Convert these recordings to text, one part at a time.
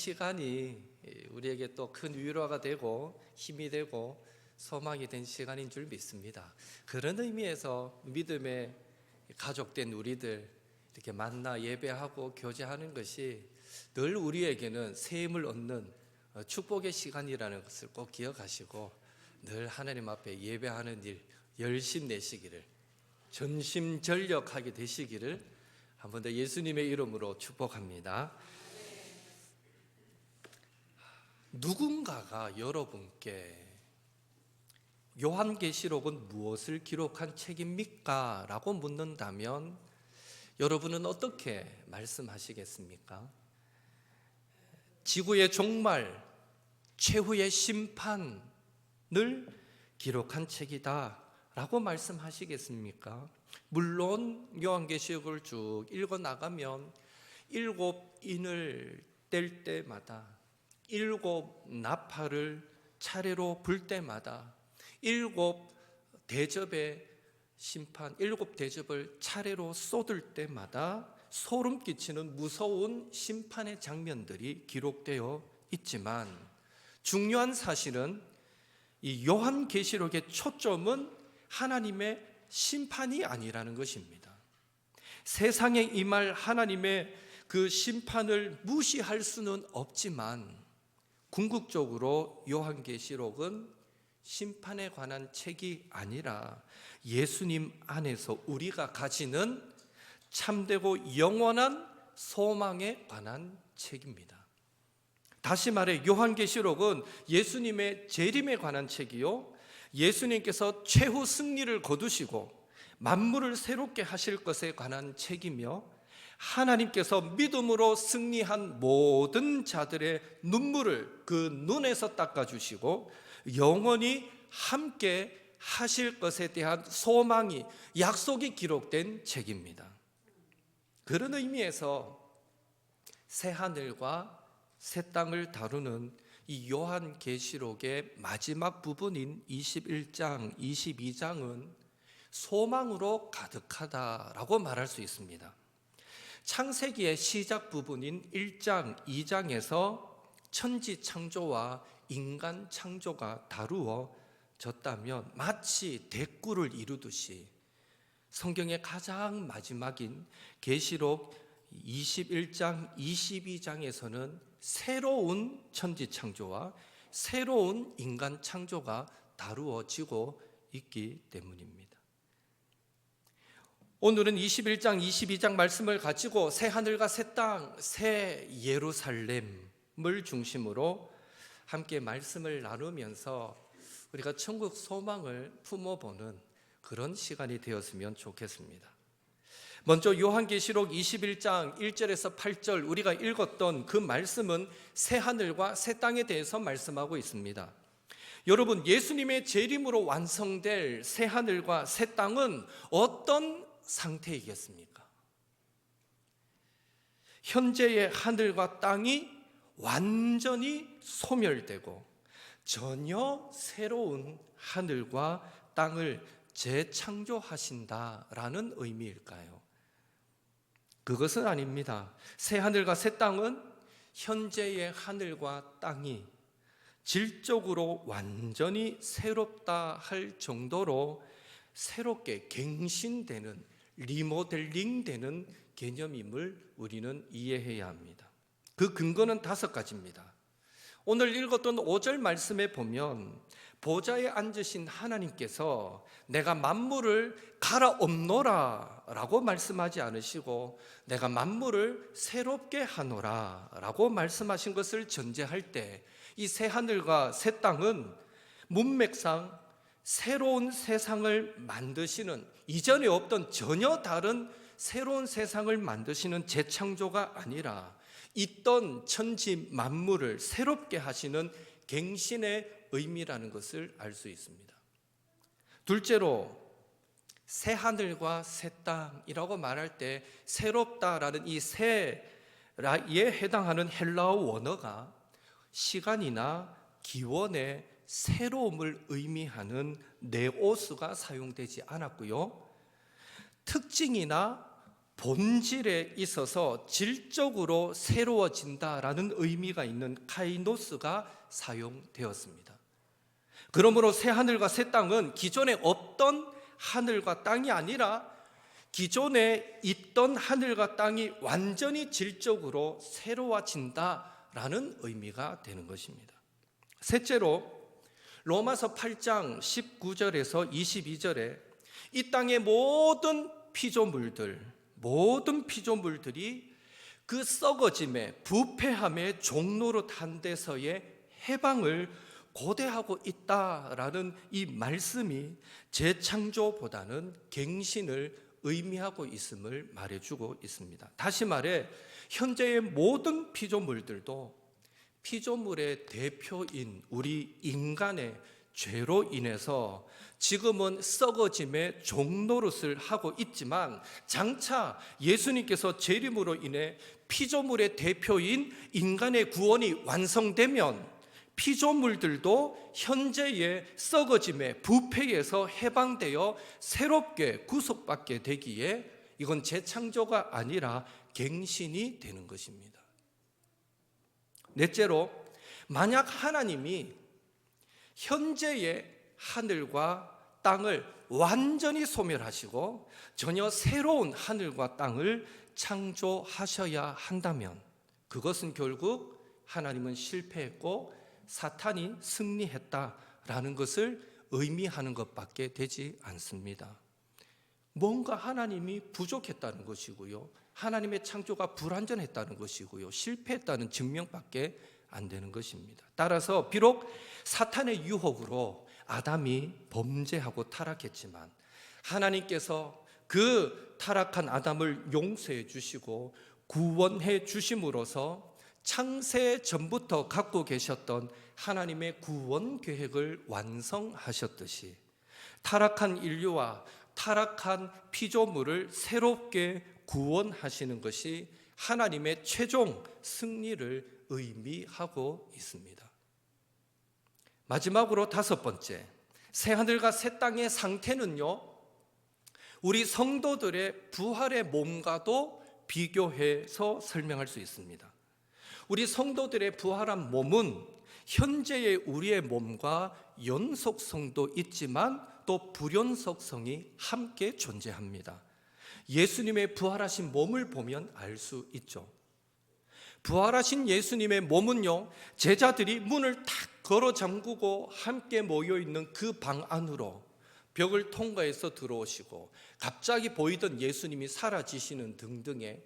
시간이 우리에게 또 큰 위로가 되고 힘이 되고 소망이 된 시간인 줄 믿습니다. 그런 의미에서 믿음의 가족된 우리들 이렇게 만나 예배하고 교제하는 것이 늘 우리에게는 새 힘을 얻는 축복의 시간이라는 것을 꼭 기억하시고 늘 하나님 앞에 예배하는 일 열심 내시기를, 전심전력하게 되시기를 한 번 더 예수님의 이름으로 축복합니다. 누군가가 여러분께 요한계시록은 무엇을 기록한 책입니까? 라고 묻는다면 여러분은 어떻게 말씀하시겠습니까? 지구의 종말, 최후의 심판을 기록한 책이다 라고 말씀하시겠습니까? 물론 요한계시록을 쭉 읽어나가면 7인을 뗄 때마다 7 나팔을 차례로 불 때마다 7 대접의 심판, 7 대접을 차례로 쏟을 때마다 소름 끼치는 무서운 심판의 장면들이 기록되어 있지만 중요한 사실은 이 요한계시록의 초점은 하나님의 심판이 아니라는 것입니다. 세상에 임할 하나님의 그 심판을 무시할 수는 없지만 궁극적으로 요한계시록은 심판에 관한 책이 아니라 예수님 안에서 우리가 가지는 참되고 영원한 소망에 관한 책입니다. 다시 말해 요한계시록은 예수님의 재림에 관한 책이요, 예수님께서 최후 승리를 거두시고 만물을 새롭게 하실 것에 관한 책이며 하나님께서 믿음으로 승리한 모든 자들의 눈물을 그 눈에서 닦아주시고 영원히 함께 하실 것에 대한 소망이, 약속이 기록된 책입니다. 그런 의미에서 새하늘과 새 땅을 다루는 이 요한계시록의 마지막 부분인 21장, 22장은 소망으로 가득하다라고 말할 수 있습니다. 창세기의 시작 부분인 1장, 2장에서 천지 창조와 인간 창조가 다루어졌다면 마치 대꾸를 이루듯이 성경의 가장 마지막인 계시록 21장, 22장에서는 새로운 천지 창조와 새로운 인간 창조가 다루어지고 있기 때문입니다. 오늘은 21장, 22장 말씀을 가지고 새 하늘과 새 땅, 새 예루살렘을 중심으로 함께 말씀을 나누면서 우리가 천국 소망을 품어보는 그런 시간이 되었으면 좋겠습니다. 먼저 요한계시록 21장 1절에서 8절 우리가 읽었던 그 말씀은 새 하늘과 새 땅에 대해서 말씀하고 있습니다. 여러분, 예수님의 재림으로 완성될 새 하늘과 새 땅은 어떤 상태이겠습니까? 현재의 하늘과 땅이 완전히 소멸되고 전혀 새로운 하늘과 땅을 재창조하신다라는 의미일까요? 그것은 아닙니다. 새 하늘과 새 땅은 현재의 하늘과 땅이 질적으로 완전히 새롭다 할 정도로 새롭게 갱신되는, 리모델링되는 개념임을 우리는 이해해야 합니다. 그 근거는 5가지입니다. 오늘 읽었던 5절 말씀에 보면 보좌에 앉으신 하나님께서 내가 만물을 갈아엎노라 라고 말씀하지 않으시고 내가 만물을 새롭게 하노라 라고 말씀하신 것을 전제할 때 이 새 하늘과 새 땅은 문맥상 새로운 세상을 만드시는, 이전에 없던 전혀 다른 새로운 세상을 만드시는 재창조가 아니라 있던 천지 만물을 새롭게 하시는 갱신의 의미라는 것을 알 수 있습니다. 둘째로 새 하늘과 새 땅이라고 말할 때 새롭다라는 이 새에 해당하는 헬라어 원어가 시간이나 기원의 새로움을 의미하는 네오스가 사용되지 않았고요, 특징이나 본질에 있어서 질적으로 새로워진다라는 의미가 있는 카이노스가 사용되었습니다. 그러므로 새 하늘과 새 땅은 기존에 없던 하늘과 땅이 아니라 기존에 있던 하늘과 땅이 완전히 질적으로 새로워진다라는 의미가 되는 것입니다. 셋째로 로마서 8장 19절에서 22절에 이 땅의 모든 피조물들이 그 썩어짐에 부패함의 종로로 탄 데서의 해방을 고대하고 있다라는 이 말씀이 재창조보다는 갱신을 의미하고 있음을 말해주고 있습니다. 다시 말해 현재의 모든 피조물들도 피조물의 대표인 우리 인간의 죄로 인해서 지금은 썩어짐의 종노릇을 하고 있지만 장차 예수님께서 재림으로 인해 피조물의 대표인 인간의 구원이 완성되면 피조물들도 현재의 썩어짐의 부패에서 해방되어 새롭게 구속받게 되기에 이건 재창조가 아니라 갱신이 되는 것입니다. 넷째로, 만약 하나님이 현재의 하늘과 땅을 완전히 소멸하시고 전혀 새로운 하늘과 땅을 창조하셔야 한다면 그것은 결국 하나님은 실패했고 사탄이 승리했다라는 것을 의미하는 것밖에 되지 않습니다. 뭔가 하나님이 부족했다는 것이고요, 하나님의 창조가 불완전했다는 것이고요, 실패했다는 증명밖에 안 되는 것입니다. 따라서 비록 사탄의 유혹으로 아담이 범죄하고 타락했지만 하나님께서 그 타락한 아담을 용서해 주시고 구원해 주심으로써 창세 전부터 갖고 계셨던 하나님의 구원 계획을 완성하셨듯이 타락한 인류와 타락한 피조물을 새롭게 구원하시는 것이 하나님의 최종 승리를 의미하고 있습니다. 마지막으로 다섯 번째, 새하늘과 새 땅의 상태는요, 우리 성도들의 부활의 몸과도 비교해서 설명할 수 있습니다. 우리 성도들의 부활한 몸은 현재의 우리의 몸과 연속성도 있지만 또 불연속성이 함께 존재합니다. 예수님의 부활하신 몸을 보면 알 수 있죠. 부활하신 예수님의 몸은요, 제자들이 문을 탁 걸어 잠그고 함께 모여 있는 그 방 안으로 벽을 통과해서 들어오시고 갑자기 보이던 예수님이 사라지시는 등등의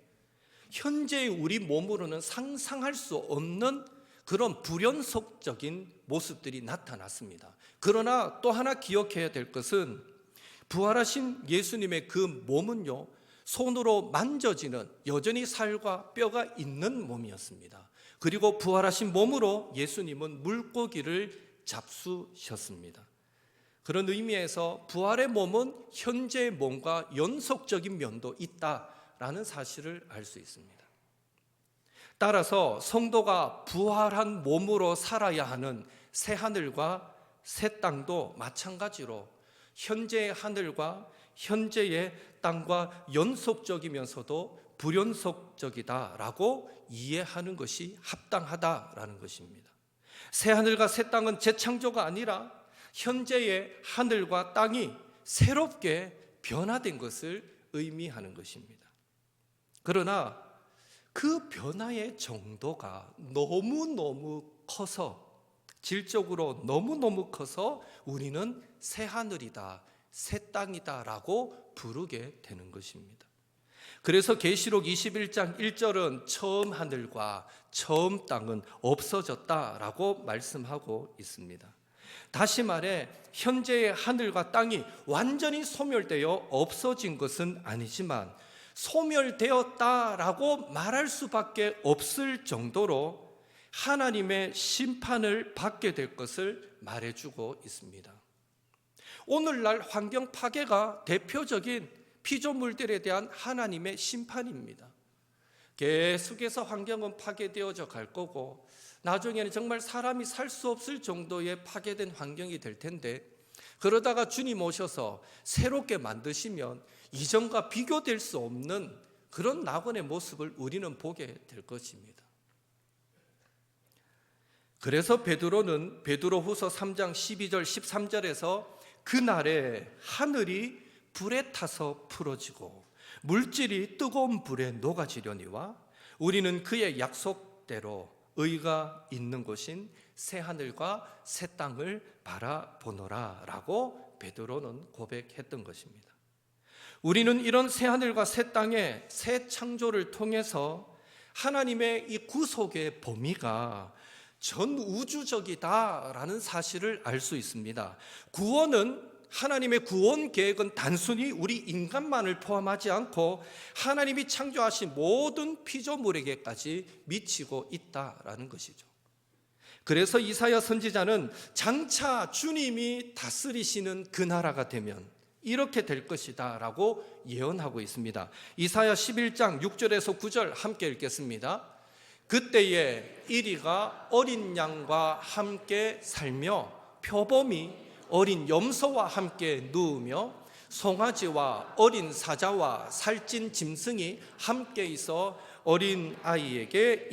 현재의 우리 몸으로는 상상할 수 없는 그런 불연속적인 모습들이 나타났습니다. 그러나 또 하나 기억해야 될 것은 부활하신 예수님의 그 몸은요, 손으로 만져지는 여전히 살과 뼈가 있는 몸이었습니다. 그리고 부활하신 몸으로 예수님은 물고기를 잡수셨습니다. 그런 의미에서 부활의 몸은 현재의 몸과 연속적인 면도 있다라는 사실을 알 수 있습니다. 따라서 성도가 부활한 몸으로 살아야 하는 새 하늘과 새 땅도 마찬가지로 현재의 하늘과 현재의 땅과 연속적이면서도 불연속적이다라고 이해하는 것이 합당하다라는 것입니다. 새 하늘과 새 땅은 재창조가 아니라 현재의 하늘과 땅이 새롭게 변화된 것을 의미하는 것입니다. 그러나 그 변화의 정도가 너무너무 커서, 질적으로 너무너무 커서 우리는 새 하늘이다, 새 땅이다 라고 부르게 되는 것입니다. 그래서 계시록 21장 1절은 처음 하늘과 처음 땅은 없어졌다라고 말씀하고 있습니다. 다시 말해 현재의 하늘과 땅이 완전히 소멸되어 없어진 것은 아니지만 소멸되었다라고 말할 수밖에 없을 정도로 하나님의 심판을 받게 될 것을 말해주고 있습니다. 오늘날 환경 파괴가 대표적인 피조물들에 대한 하나님의 심판입니다. 계속해서 환경은 파괴되어져 갈 거고 나중에는 정말 사람이 살 수 없을 정도의 파괴된 환경이 될 텐데, 그러다가 주님 오셔서 새롭게 만드시면 이전과 비교될 수 없는 그런 낙원의 모습을 우리는 보게 될 것입니다. 그래서 베드로후서 3장 12절 13절에서 그날에 하늘이 불에 타서 풀어지고 물질이 뜨거운 불에 녹아지려니와 우리는 그의 약속대로 의가 있는 곳인 새 하늘과 새 땅을 바라보노라 라고 베드로는 고백했던 것입니다. 우리는 이런 새 하늘과 새 땅의 새 창조를 통해서 하나님의 이 구속의 범위가 전 우주적이다라는 사실을 알 수 있습니다. 하나님의 구원 계획은 단순히 우리 인간만을 포함하지 않고 하나님이 창조하신 모든 피조물에게까지 미치고 있다라는 것이죠. 그래서 이사야 선지자는 장차 주님이 다스리시는 그 나라가 되면 이렇게 될 것이다 라고 예언하고 있습니다. 이사야 11장 6절에서 9절 함께 읽겠습니다. 그때에 이리가 어린 양과 함께 살며 표범이 어린 염소와 함께 누우며 송아지와 어린 사자와 살찐 짐승이 함께 있어 어린 아이에게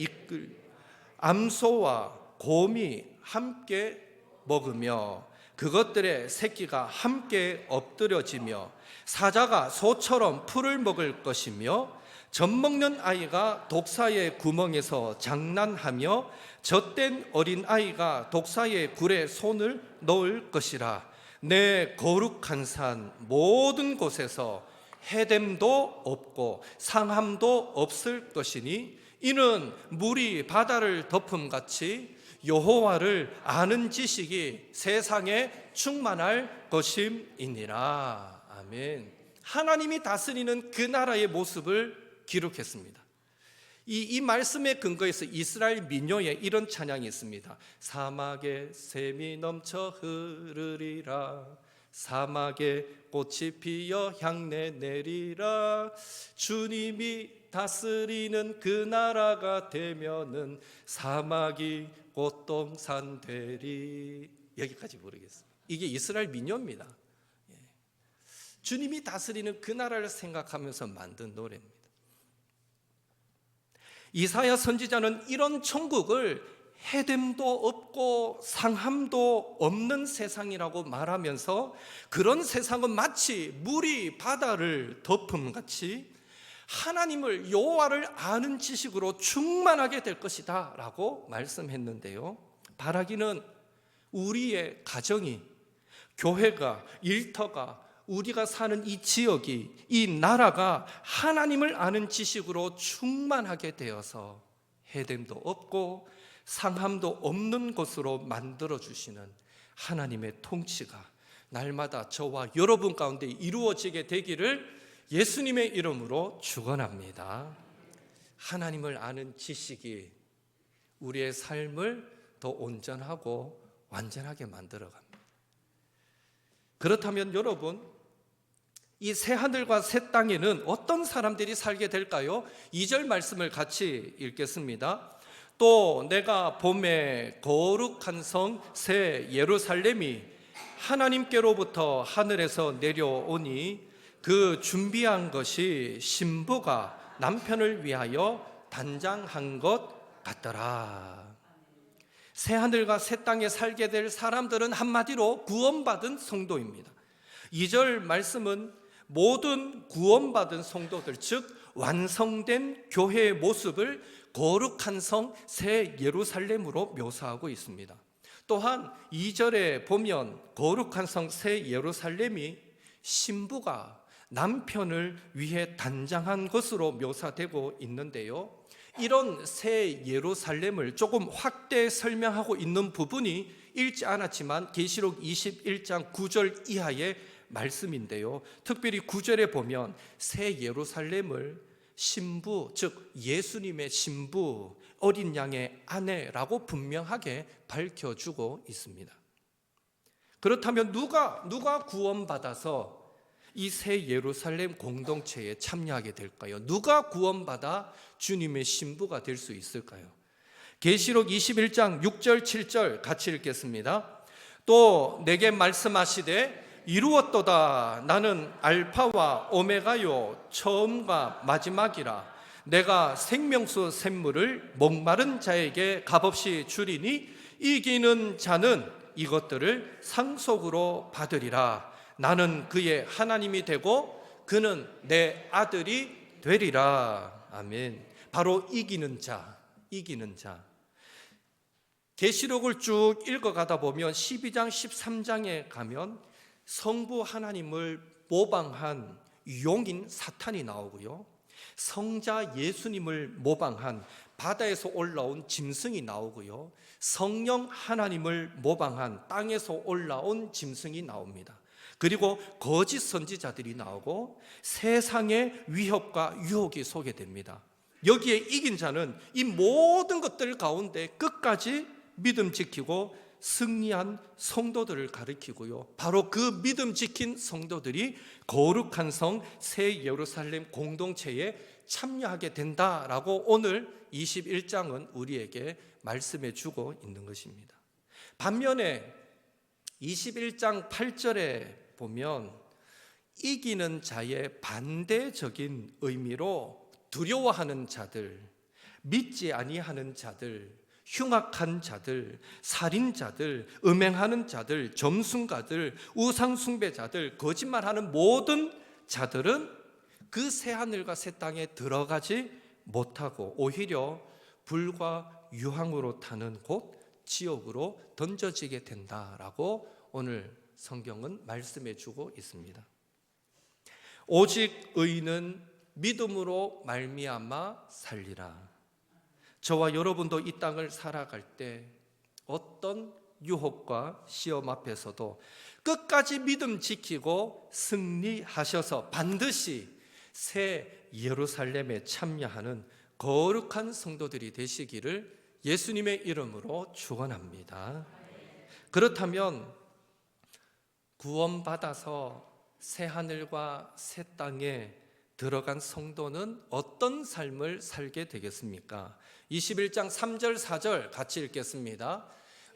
암소와 곰이 함께 먹으며 그것들의 새끼가 함께 엎드려지며 사자가 소처럼 풀을 먹을 것이며 젖먹는 아이가 독사의 구멍에서 장난하며 젖된 어린 아이가 독사의 굴에 손을 넣을 것이라. 내 거룩한 산 모든 곳에서 해됨도 없고 상함도 없을 것이니 이는 물이 바다를 덮음같이 여호와를 아는 지식이 세상에 충만할 것임이니라. 아멘. 하나님이 다스리는 그 나라의 모습을 기록했습니다. 이 말씀에 근거해서 이스라엘 민요에 이런 찬양이 있습니다. 사막에 샘이 넘쳐 흐르리라. 사막에 꽃이 피어 향내 내리라. 주님이 다스리는 그 나라가 되면은 사막이 꽃동산 되리. 여기까지 부르겠습니다. 이게 이스라엘 민요입니다. 주님이 다스리는 그 나라를 생각하면서 만든 노래입니다. 이사야 선지자는 이런 천국을 해됨도 없고 상함도 없는 세상이라고 말하면서 그런 세상은 마치 물이 바다를 덮음같이 하나님을 여호와를 아는 지식으로 충만하게 될 것이다 라고 말씀했는데요, 바라기는 우리의 가정이, 교회가, 일터가, 우리가 사는 이 지역이, 이 나라가 하나님을 아는 지식으로 충만하게 되어서 해됨도 없고 상함도 없는 것으로 만들어주시는 하나님의 통치가 날마다 저와 여러분 가운데 이루어지게 되기를 예수님의 이름으로 축원합니다. 하나님을 아는 지식이 우리의 삶을 더 온전하고 완전하게 만들어갑니다. 그렇다면 여러분, 이 새 하늘과 새 땅에는 어떤 사람들이 살게 될까요? 2절 말씀을 같이 읽겠습니다. 또 내가 봄에 거룩한 성 새 예루살렘이 하나님께로부터 하늘에서 내려오니 그 준비한 것이 신부가 남편을 위하여 단장한 것 같더라. 새 하늘과 새 땅에 살게 될 사람들은 한마디로 구원받은 성도입니다. 2절 말씀은 모든 구원받은 성도들, 즉 완성된 교회의 모습을 거룩한 성 새 예루살렘으로 묘사하고 있습니다. 또한 2절에 보면 거룩한 성 새 예루살렘이 신부가 남편을 위해 단장한 것으로 묘사되고 있는데요, 이런 새 예루살렘을 조금 확대 설명하고 있는 부분이 읽지 않았지만 계시록 21장 9절 이하의 말씀인데요, 특별히 9절에 보면 새 예루살렘을 신부, 즉 예수님의 신부, 어린 양의 아내라고 분명하게 밝혀주고 있습니다. 그렇다면 누가 구원받아서 이 새 예루살렘 공동체에 참여하게 될까요? 누가 구원받아 주님의 신부가 될 수 있을까요? 계시록 21장 6절 7절 같이 읽겠습니다. 또 내게 말씀하시되 이루었도다. 나는 알파와 오메가요 처음과 마지막이라. 내가 생명수 샘물을 목마른 자에게 값없이 주리니 이기는 자는 이것들을 상속으로 받으리라. 나는 그의 하나님이 되고 그는 내 아들이 되리라. 아멘. 바로 이기는 자, 이기는 자. 계시록을 쭉 읽어가다 보면 12장, 13장에 가면 성부 하나님을 모방한 용인 사탄이 나오고요, 성자 예수님을 모방한 바다에서 올라온 짐승이 나오고요, 성령 하나님을 모방한 땅에서 올라온 짐승이 나옵니다. 그리고 거짓 선지자들이 나오고 세상의 위협과 유혹이 소개됩니다. 여기에 이긴 자는 이 모든 것들 가운데 끝까지 믿음 지키고 승리한 성도들을 가리키고요, 바로 그 믿음 지킨 성도들이 거룩한 성 새 예루살렘 공동체에 참여하게 된다라고 오늘 21장은 우리에게 말씀해 주고 있는 것입니다. 반면에 21장 8절에 보면 이기는 자의 반대적인 의미로 두려워하는 자들, 믿지 아니하는 자들, 흉악한 자들, 살인자들, 음행하는 자들, 점순가들, 우상숭배자들, 거짓말하는 모든 자들은 그 새하늘과 새 땅에 들어가지 못하고 오히려 불과 유황으로 타는 곳 지옥으로 던져지게 된다라고 오늘 성경은 말씀해 주고 있습니다. 오직 의인은 믿음으로 말미암아 살리라. 저와 여러분도 이 땅을 살아갈 때 어떤 유혹과 시험 앞에서도 끝까지 믿음 지키고 승리하셔서 반드시 새 예루살렘에 참여하는 거룩한 성도들이 되시기를 예수님의 이름으로 축원합니다. 그렇다면 구원받아서 새 하늘과 새 땅에 들어간 성도는 어떤 삶을 살게 되겠습니까? 21장 3절 4절 같이 읽겠습니다.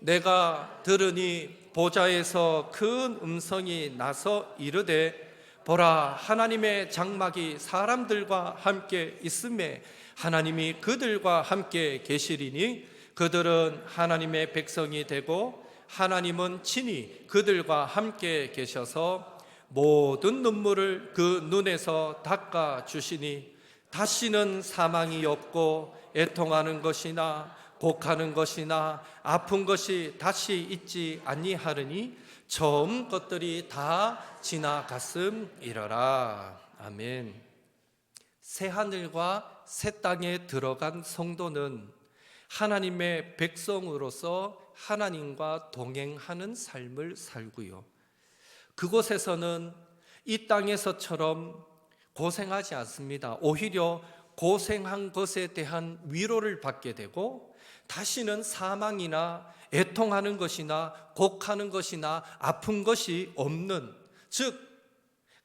내가 들으니 보좌에서 큰 음성이 나서 이르되 보라, 하나님의 장막이 사람들과 함께 있음에 하나님이 그들과 함께 계시리니 그들은 하나님의 백성이 되고 하나님은 친히 그들과 함께 계셔서 모든 눈물을 그 눈에서 닦아 주시니 다시는 사망이 없고 애통하는 것이나 곡하는 것이나 아픈 것이 다시 있지 아니하리니 처음 것들이 다 지나갔음이러라. 아멘. 새 하늘과 새 땅에 들어간 성도는 하나님의 백성으로서 하나님과 동행하는 삶을 살고요, 그곳에서는 이 땅에서처럼 고생하지 않습니다. 오히려 고생한 것에 대한 위로를 받게 되고 다시는 사망이나 애통하는 것이나 곡하는 것이나 아픈 것이 없는, 즉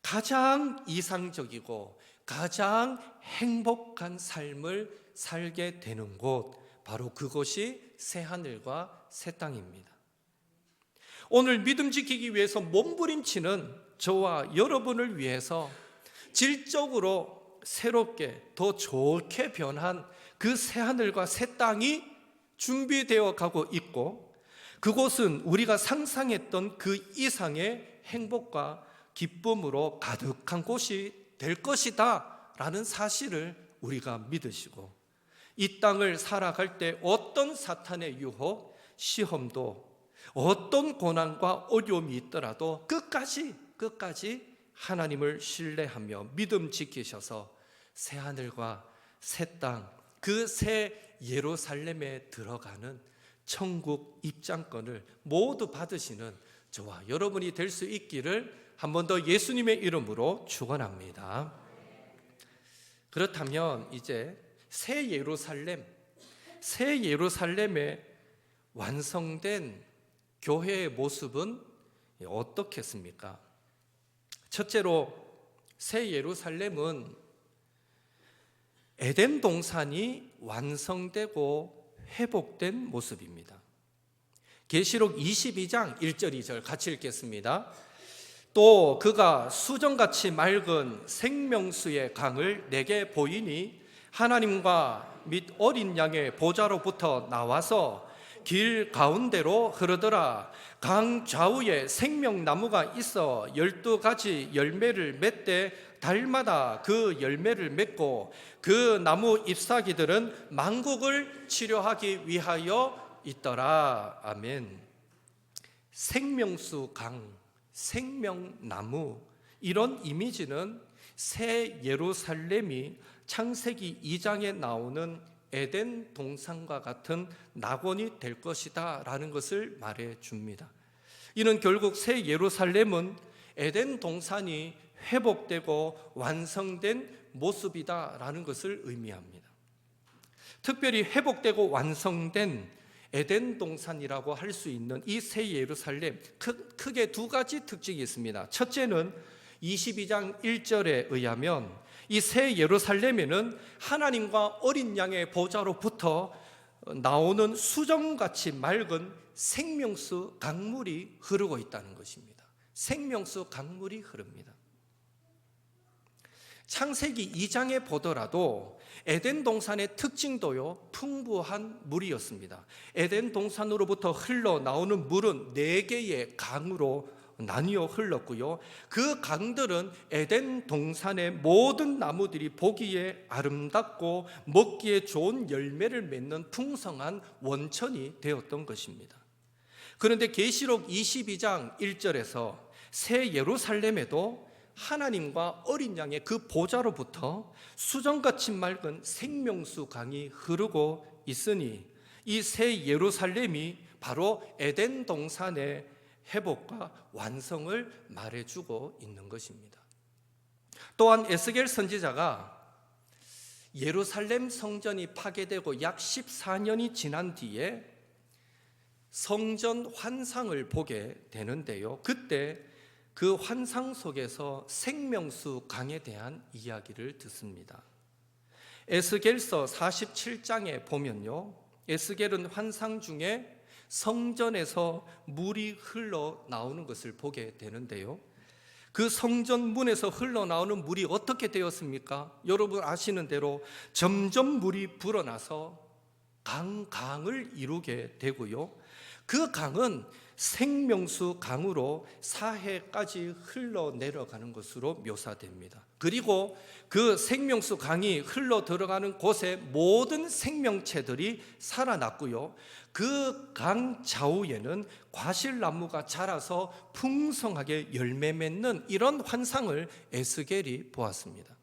가장 이상적이고 가장 행복한 삶을 살게 되는 곳, 바로 그곳이 새 하늘과 새 땅입니다. 오늘 믿음 지키기 위해서 몸부림치는 저와 여러분을 위해서 질적으로 새롭게 더 좋게 변한 그 새 하늘과 새 땅이 준비되어 가고 있고, 그곳은 우리가 상상했던 그 이상의 행복과 기쁨으로 가득한 곳이 될 것이다 라는 사실을 우리가 믿으시고, 이 땅을 살아갈 때 어떤 사탄의 유혹, 시험도, 어떤 고난과 어려움이 있더라도 끝까지 하나님을 신뢰하며 믿음 지키셔서 새 하늘과 새 땅, 그 새 예루살렘에 들어가는 천국 입장권을 모두 받으시는 저와 여러분이 될 수 있기를 한 번 더 예수님의 이름으로 축원합니다. 그렇다면 이제 새 예루살렘에 완성된 교회의 모습은 어떻겠습니까? 첫째로 새 예루살렘은 에덴 동산이 완성되고 회복된 모습입니다. 계시록 22장 1절 2절 같이 읽겠습니다. 또 그가 수정같이 맑은 생명수의 강을 내게 보이니 하나님과 및 어린 양의 보좌로부터 나와서 길 가운데로 흐르더라. 강 좌우에 생명나무가 있어 12가지 열매를 맺되 달마다 그 열매를 맺고 그 나무 잎사귀들은 만국을 치료하기 위하여 있더라. 아멘. 생명수 강, 생명나무, 이런 이미지는 새 예루살렘이 창세기 2장에 나오는 에덴 동산과 같은 낙원이 될 것이다 라는 것을 말해 줍니다. 이는 결국 새 예루살렘은 에덴 동산이 회복되고 완성된 모습이다 라는 것을 의미합니다. 특별히 회복되고 완성된 에덴 동산이라고 할 수 있는 이 새 예루살렘, 크게 두 가지 특징이 있습니다. 첫째는 22장 1절에 의하면 이 새 예루살렘에는 하나님과 어린 양의 보좌로부터 나오는 수정같이 맑은 생명수 강물이 흐르고 있다는 것입니다. 생명수 강물이 흐릅니다. 창세기 2장에 보더라도 에덴 동산의 특징도요, 풍부한 물이었습니다. 에덴 동산으로부터 흘러나오는 물은 4개의 강으로 나뉘어 흘렀고요, 그 강들은 에덴 동산의 모든 나무들이 보기에 아름답고 먹기에 좋은 열매를 맺는 풍성한 원천이 되었던 것입니다. 그런데 계시록 22장 1절에서 새 예루살렘에도 하나님과 어린 양의 그 보좌로부터 수정같이 맑은 생명수 강이 흐르고 있으니 이 새 예루살렘이 바로 에덴 동산의 회복과 완성을 말해주고 있는 것입니다. 또한 에스겔 선지자가 예루살렘 성전이 파괴되고 약 14년이 지난 뒤에 성전 환상을 보게 되는데요, 그때 그 환상 속에서 생명수 강에 대한 이야기를 듣습니다. 에스겔서 47장에 보면요, 에스겔은 환상 중에 성전에서 물이 흘러나오는 것을 보게 되는데요, 그 성전 문에서 흘러나오는 물이 어떻게 되었습니까? 여러분 아시는 대로 점점 물이 불어나서 강을 이루게 되고요, 그 강은 생명수 강으로 사해까지 흘러내려가는 것으로 묘사됩니다. 그리고 그 생명수 강이 흘러 들어가는 곳에 모든 생명체들이 살아났고요, 그 강 좌우에는 과실나무가 자라서 풍성하게 열매 맺는 이런 환상을 에스겔이 보았습니다.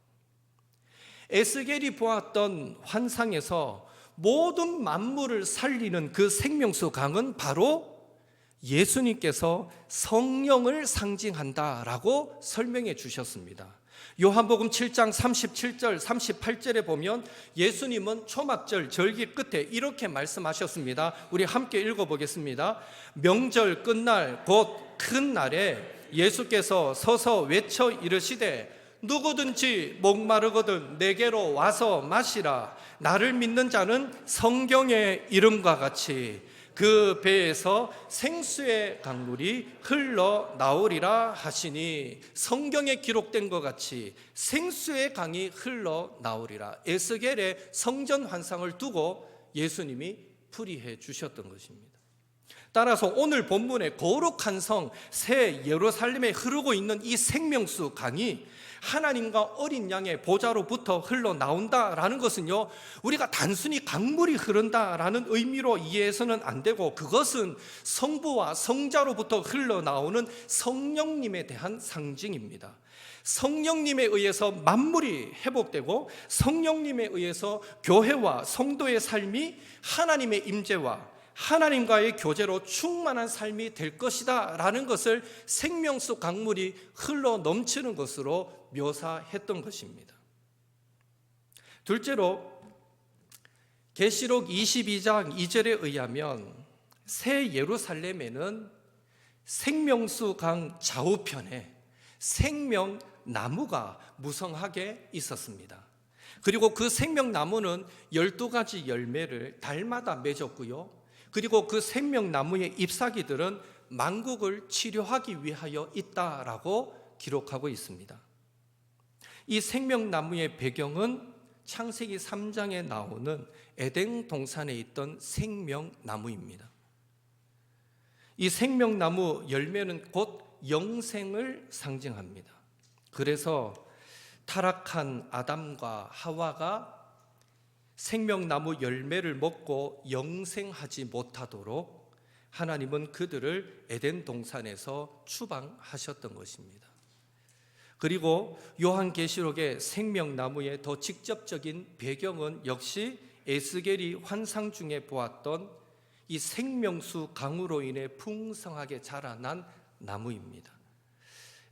에스겔이 보았던 환상에서 모든 만물을 살리는 그 생명수 강은 바로 예수님께서 성령을 상징한다라고 설명해 주셨습니다. 요한복음 7장 37절 38절에 보면 예수님은 초막절 절기 끝에 이렇게 말씀하셨습니다. 우리 함께 읽어보겠습니다. 명절 끝날 곧 큰 날에 예수께서 서서 외쳐 이르시되 누구든지 목마르거든 내게로 와서 마시라. 나를 믿는 자는 성경의 이름과 같이 그 배에서 생수의 강물이 흘러나오리라 하시니, 성경에 기록된 것 같이 생수의 강이 흘러나오리라. 에스겔의 성전 환상을 두고 예수님이 풀이해 주셨던 것입니다. 따라서 오늘 본문의 거룩한 성 새 예루살렘에 흐르고 있는 이 생명수 강이 하나님과 어린 양의 보좌로부터 흘러나온다라는 것은요, 우리가 단순히 강물이 흐른다라는 의미로 이해해서는 안 되고, 그것은 성부와 성자로부터 흘러나오는 성령님에 대한 상징입니다. 성령님에 의해서 만물이 회복되고 성령님에 의해서 교회와 성도의 삶이 하나님의 임재와 하나님과의 교제로 충만한 삶이 될 것이다 라는 것을 생명수 강물이 흘러 넘치는 것으로 묘사했던 것입니다. 둘째로 계시록 22장 2절에 의하면 새 예루살렘에는 생명수 강 좌우편에 생명나무가 무성하게 있었습니다. 그리고 그 생명나무는 12가지 열매를 달마다 맺었고요, 그리고 그 생명나무의 잎사귀들은 만국을 치료하기 위하여 있다라고 기록하고 있습니다. 이 생명나무의 배경은 창세기 3장에 나오는 에덴 동산에 있던 생명나무입니다. 이 생명나무 열매는 곧 영생을 상징합니다. 그래서 타락한 아담과 하와가 생명나무 열매를 먹고 영생하지 못하도록 하나님은 그들을 에덴 동산에서 추방하셨던 것입니다. 그리고 요한계시록의 생명나무의 더 직접적인 배경은 역시 에스겔이 환상 중에 보았던 이 생명수 강으로 인해 풍성하게 자라난 나무입니다.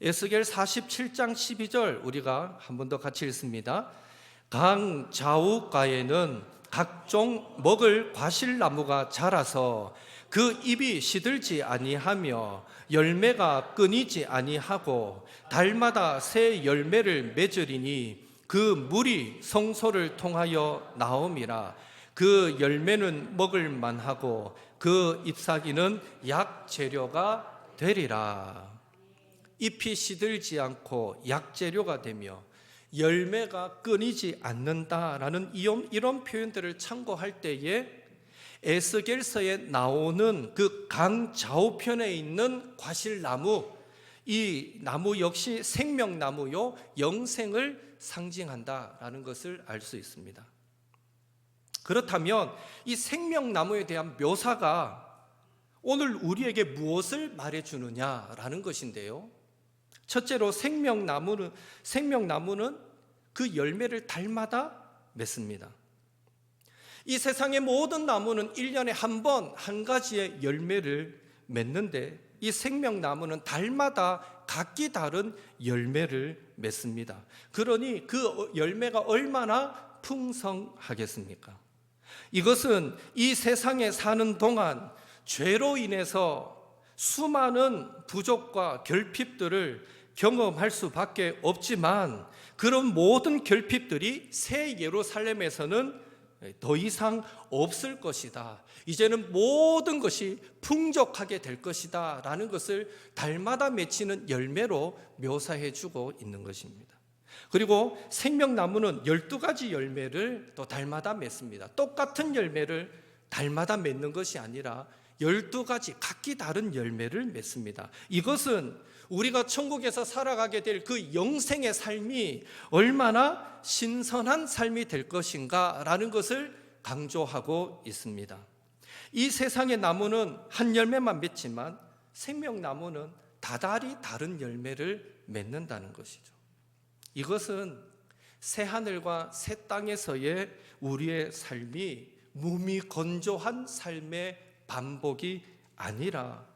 에스겔 47장 12절 우리가 한 번 더 같이 읽습니다. 강 좌우가에는 각종 먹을 과실나무가 자라서 그 잎이 시들지 아니하며 열매가 끊이지 아니하고 달마다 새 열매를 맺으리니 그 물이 성소를 통하여 나옴이라. 그 열매는 먹을 만하고 그 잎사귀는 약재료가 되리라. 잎이 시들지 않고 약재료가 되며 열매가 끊이지 않는다라는 이런 표현들을 참고할 때에 에스겔서에 나오는 그 강 좌우편에 있는 과실나무, 이 나무 역시 생명나무요 영생을 상징한다라는 것을 알 수 있습니다. 그렇다면 이 생명나무에 대한 묘사가 오늘 우리에게 무엇을 말해주느냐라는 것인데요, 첫째로 생명나무는 그 열매를 달마다 맺습니다. 이 세상의 모든 나무는 1년에 한 번 한 가지의 열매를 맺는데 이 생명나무는 달마다 각기 다른 열매를 맺습니다. 그러니 그 열매가 얼마나 풍성하겠습니까? 이것은 이 세상에 사는 동안 죄로 인해서 수많은 부족과 결핍들을 경험할 수밖에 없지만 그런 모든 결핍들이 새 예루살렘에서는 더 이상 없을 것이다. 이제는 모든 것이 풍족하게 될 것이다 라는 것을 달마다 맺히는 열매로 묘사해 주고 있는 것입니다. 그리고 생명나무는 12가지 열매를 또 달마다 맺습니다. 똑같은 열매를 달마다 맺는 것이 아니라 12가지 각기 다른 열매를 맺습니다. 이것은 우리가 천국에서 살아가게 될 그 영생의 삶이 얼마나 신선한 삶이 될 것인가 라는 것을 강조하고 있습니다. 이 세상의 나무는 한 열매만 맺지만 생명나무는 다달이 다른 열매를 맺는다는 것이죠. 이것은 새하늘과 새 땅에서의 우리의 삶이 무미건조한 삶의 반복이 아니라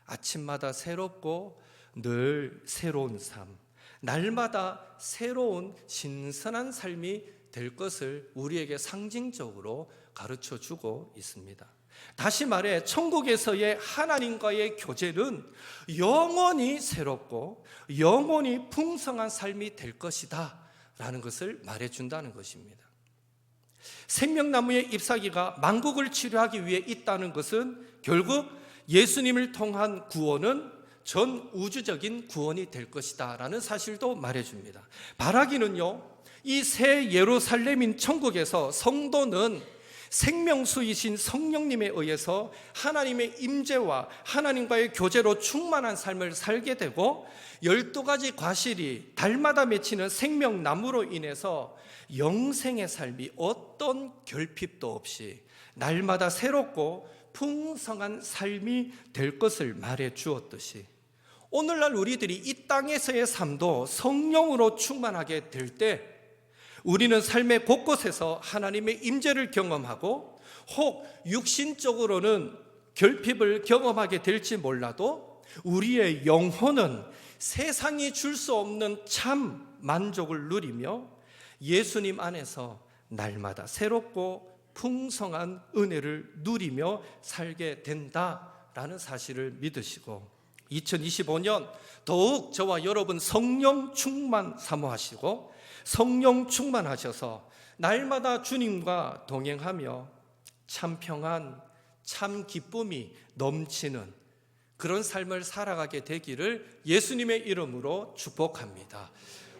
아침마다 새롭고 늘 새로운 삶, 날마다 새로운 신선한 삶이 될 것을 우리에게 상징적으로 가르쳐 주고 있습니다. 다시 말해 천국에서의 하나님과의 교제는 영원히 새롭고 영원히 풍성한 삶이 될 것이다 라는 것을 말해준다는 것입니다. 생명나무의 잎사귀가 만국을 치료하기 위해 있다는 것은 결국 예수님을 통한 구원은 전 우주적인 구원이 될 것이다 라는 사실도 말해줍니다. 바라기는요, 이 새 예루살렘인 천국에서 성도는 생명수이신 성령님에 의해서 하나님의 임재와 하나님과의 교제로 충만한 삶을 살게 되고 12가지 과실이 달마다 맺히는 생명나무로 인해서 영생의 삶이 어떤 결핍도 없이 날마다 새롭고 풍성한 삶이 될 것을 말해 주었듯이 오늘날 우리들이 이 땅에서의 삶도 성령으로 충만하게 될 때 우리는 삶의 곳곳에서 하나님의 임재를 경험하고 혹 육신적으로는 결핍을 경험하게 될지 몰라도 우리의 영혼은 세상이 줄 수 없는 참 만족을 누리며 예수님 안에서 날마다 새롭고 풍성한 은혜를 누리며 살게 된다라는 사실을 믿으시고 2025년 더욱 저와 여러분 성령 충만 사모하시고 성령 충만하셔서 날마다 주님과 동행하며 참 평안, 참 기쁨이 넘치는 그런 삶을 살아가게 되기를 예수님의 이름으로 축복합니다.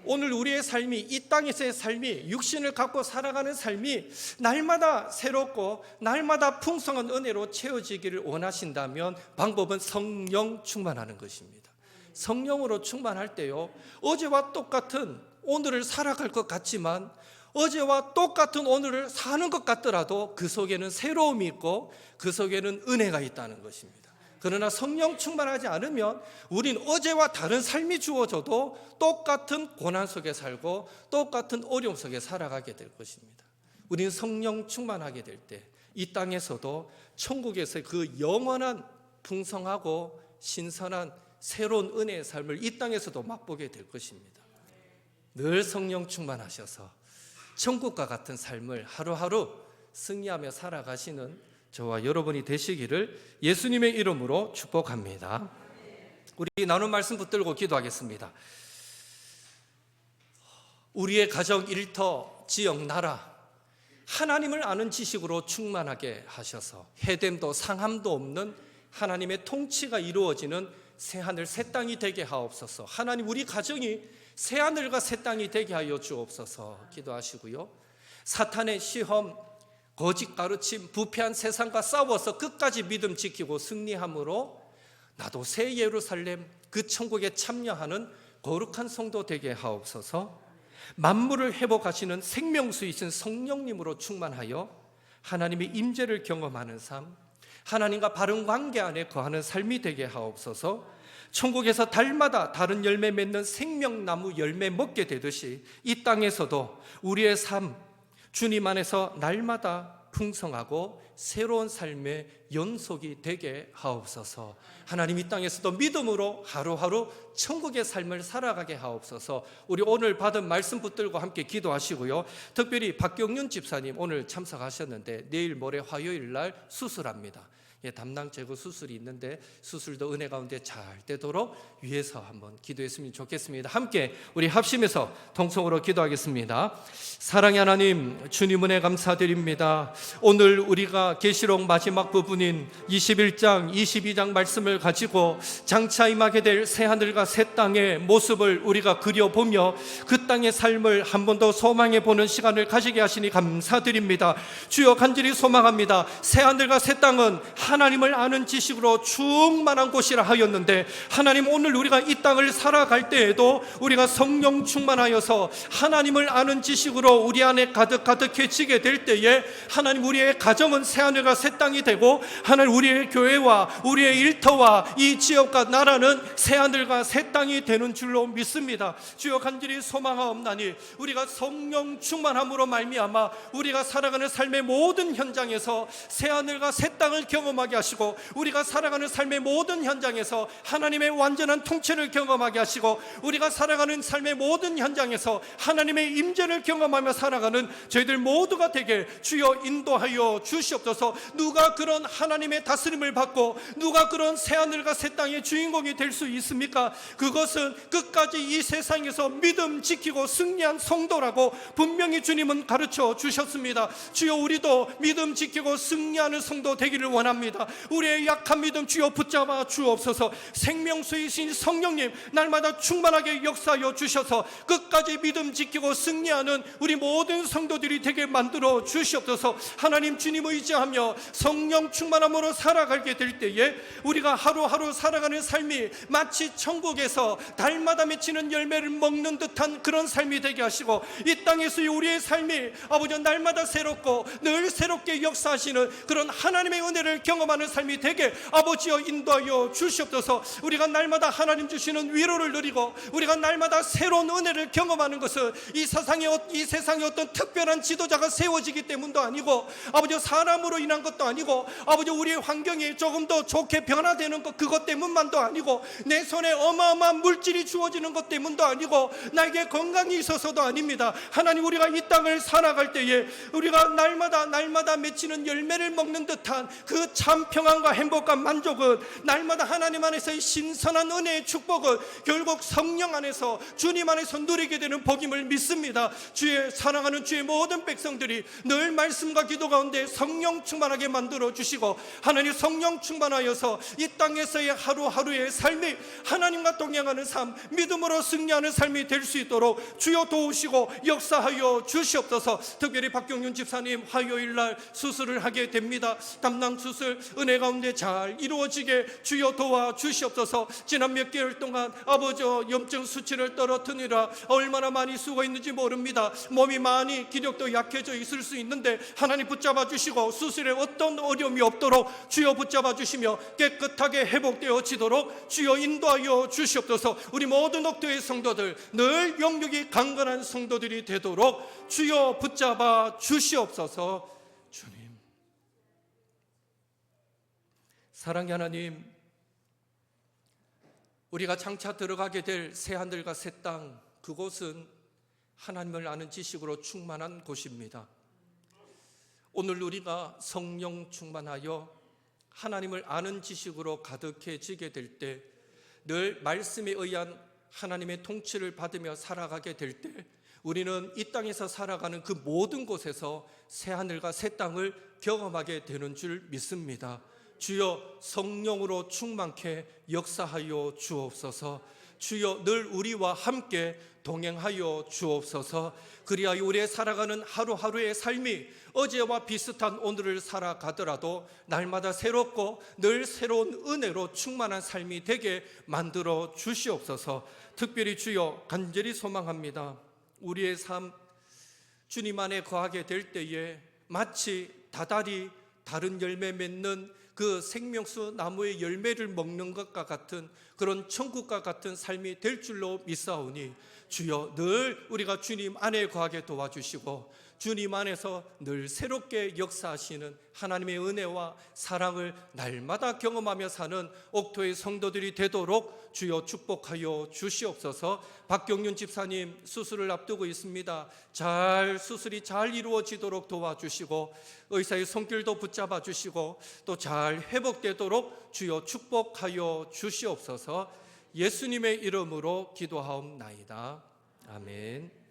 오늘 우리의 삶이, 이 땅에서의 삶이, 육신을 갖고 살아가는 삶이 날마다 새롭고 날마다 풍성한 은혜로 채워지기를 원하신다면 방법은 성령 충만하는 것입니다. 성령으로 충만할 때요, 어제와 똑같은 오늘을 살아갈 것 같지만, 어제와 똑같은 오늘을 사는 것 같더라도 그 속에는 새로움이 있고 그 속에는 은혜가 있다는 것입니다. 그러나 성령 충만하지 않으면 우린 어제와 다른 삶이 주어져도 똑같은 고난 속에 살고 똑같은 어려움 속에 살아가게 될 것입니다. 우린 성령 충만하게 될 때 이 땅에서도 천국에서의 그 영원한 풍성하고 신선한 새로운 은혜의 삶을 이 땅에서도 맛보게 될 것입니다. 늘 성령 충만하셔서 천국과 같은 삶을 하루하루 승리하며 살아가시는 저와 여러분이 되시기를 예수님의 이름으로 축복합니다. 우리 나눈 말씀 붙들고 기도하겠습니다. 우리의 가정, 일터, 지역, 나라 하나님을 아는 지식으로 충만하게 하셔서 해됨도 상함도 없는 하나님의 통치가 이루어지는 새하늘 새 땅이 되게 하옵소서. 하나님, 우리 가정이 새하늘과 새 땅이 되게 하여 주옵소서 기도하시고요, 사탄의 시험, 거짓 가르침, 부패한 세상과 싸워서 끝까지 믿음 지키고 승리함으로 나도 새 예루살렘, 그 천국에 참여하는 거룩한 성도 되게 하옵소서. 만물을 회복하시는 생명수이신 성령님으로 충만하여 하나님의 임재를 경험하는 삶, 하나님과 바른 관계 안에 거하는 삶이 되게 하옵소서. 천국에서 달마다 다른 열매 맺는 생명나무 열매 먹게 되듯이 이 땅에서도 우리의 삶, 주님 안에서 날마다 풍성하고 새로운 삶의 연속이 되게 하옵소서. 하나님, 이 땅에서도 믿음으로 하루하루 천국의 삶을 살아가게 하옵소서. 우리 오늘 받은 말씀 붙들고 함께 기도하시고요, 특별히 박경윤 집사님 오늘 참석하셨는데 내일 모레 화요일 날 수술합니다. 담낭 제거 수술이 있는데 수술도 은혜 가운데 잘 되도록 위해서 한번 기도했으면 좋겠습니다. 함께 우리 합심해서 통성으로 기도하겠습니다. 사랑의 하나님, 주님 은혜 감사드립니다. 오늘 우리가 계시록 마지막 부분인 21장, 22장 말씀을 가지고 장차 임하게 될 새하늘과 새 땅의 모습을 우리가 그려보며 그 땅의 삶을 한 번 더 소망해 보는 시간을 가지게 하시니 감사드립니다. 주여, 간절히 소망합니다. 새하늘과 새 땅은 하나님을 아는 지식으로 충만한 곳이라 하였는데, 하나님, 오늘 우리가 이 땅을 살아갈 때에도 우리가 성령 충만하여서 하나님을 아는 지식으로 우리 안에 가득해지게 될 때에 하나님, 우리의 가정은 새하늘과 새 땅이 되고, 하나님, 우리의 교회와 우리의 일터와 이 지역과 나라는 새하늘과 새 땅이 되는 줄로 믿습니다. 주여, 간절히 소망하옵나니 우리가 성령 충만함으로 말미암아 우리가 살아가는 삶의 모든 현장에서 새하늘과 새 땅을 경험하게 하시고, 우리가 살아가는 삶의 모든 현장에서 하나님의 완전한 통치를 경험하게 하시고, 우리가 살아가는 삶의 모든 현장에서 하나님의 임재를 경험하며 살아가는 저희들 모두가 되게 주여 인도하여 주시옵소서. 누가 그런 하나님의 다스림을 받고 누가 그런 새하늘과 새 땅의 주인공이 될 수 있습니까? 그것은 끝까지 이 세상에서 믿음 지키고 승리한 성도라고 분명히 주님은 가르쳐 주셨습니다. 주여, 우리도 믿음 지키고 승리하는 성도 되기를 원합니다. 우리의 약한 믿음 주여 붙잡아 주옵소서. 생명수이신 성령님, 날마다 충만하게 역사하여 주셔서 끝까지 믿음 지키고 승리하는 우리 모든 성도들이 되게 만들어 주시옵소서. 하나님, 주님 의지하며 성령 충만함으로 살아가게 될 때에 우리가 하루하루 살아가는 삶이 마치 천국에서 달마다 맺히는 열매를 먹는 듯한 그런 삶이 되게 하시고, 이 땅에서의 우리의 삶이 아버지 날마다 새롭고 늘 새롭게 역사하시는 그런 하나님의 은혜를 경험하는 삶이 되게 아버지여 인도하여 주시옵소서. 우리가 날마다 하나님 주시는 위로를 누리고 우리가 날마다 새로운 은혜를 경험하는 것은 이 세상에 어떤 특별한 지도자가 세워지기 때문도 아니고, 아버지 사람으로 인한 것도 아니고, 아버지 우리의 환경이 조금 더 좋게 변화되는 것, 그것 때문만도 아니고, 내 손에 어마어마한 물질이 주어지는 것 때문도 아니고, 나에게 건강이 있어서도 아닙니다. 하나님, 우리가 이 땅을 살아갈 때에 우리가 날마다 맺히는 열매를 먹는 듯한 그 참 평안과 행복과 만족은 날마다 하나님 안에서의 신선한 은혜의 축복은 결국 성령 안에서 주님 안에서 누리게 되는 복임을 믿습니다. 주의 사랑하는 주의 모든 백성들이 늘 말씀과 기도 가운데 성령 충만하게 만들어 주시고 하나님 성령 충만하여서 이 땅에서의 하루하루의 삶이 하나님과 동행하는 삶, 믿음으로 승리하는 삶이 될 수 있도록 주여 도우시고 역사하여 주시옵소서. 특별히 박경윤 집사님 화요일 날 수술을 하게 됩니다. 담낭 수술 은혜 가운데 잘 이루어지게 주여 도와 주시옵소서. 지난 몇 개월 동안 아버지 염증 수치를 떨어뜨리라 얼마나 많이 수고했는지 모릅니다. 몸이 많이 기력도 약해져 있을 수 있는데 하나님 붙잡아 주시고 수술에 어떤 어려움이 없도록 주여 붙잡아 주시며 깨끗하게 회복되어지도록 주여 인도하여 주시옵소서. 우리 모든 옥토의 성도들 늘 영육이 강건한 성도들이 되도록 주여 붙잡아 주시옵소서. 주님, 사랑의 하나님, 우리가 장차 들어가게 될 새하늘과 새 땅, 그곳은 하나님을 아는 지식으로 충만한 곳입니다. 오늘 우리가 성령 충만하여 하나님을 아는 지식으로 가득해지게 될 때, 늘 말씀에 의한 하나님의 통치를 받으며 살아가게 될 때, 우리는 이 땅에서 살아가는 그 모든 곳에서 새하늘과 새 땅을 경험하게 되는 줄 믿습니다. 주여 성령으로 충만케 역사하여 주옵소서. 주여 늘 우리와 함께 동행하여 주옵소서. 그리하여 우리의 살아가는 하루하루의 삶이 어제와 비슷한 오늘을 살아가더라도 날마다 새롭고 늘 새로운 은혜로 충만한 삶이 되게 만들어 주시옵소서. 특별히 주여 간절히 소망합니다. 우리의 삶 주님 안에 거하게 될 때에 마치 다달이 다른 열매 맺는 그 생명수 나무의 열매를 먹는 것과 같은 그런 천국과 같은 삶이 될 줄로 믿사오니 주여 늘 우리가 주님 안에 거하게 도와주시고 주님 안에서 늘 새롭게 역사하시는 하나님의 은혜와 사랑을 날마다 경험하며 사는 옥토의 성도들이 되도록 주여 축복하여 주시옵소서. 박경윤 집사님 수술을 앞두고 있습니다. 수술이 잘 이루어지도록 도와주시고 의사의 손길도 붙잡아 주시고 또 잘 회복되도록 주여 축복하여 주시옵소서. 예수님의 이름으로 기도하옵나이다. 아멘.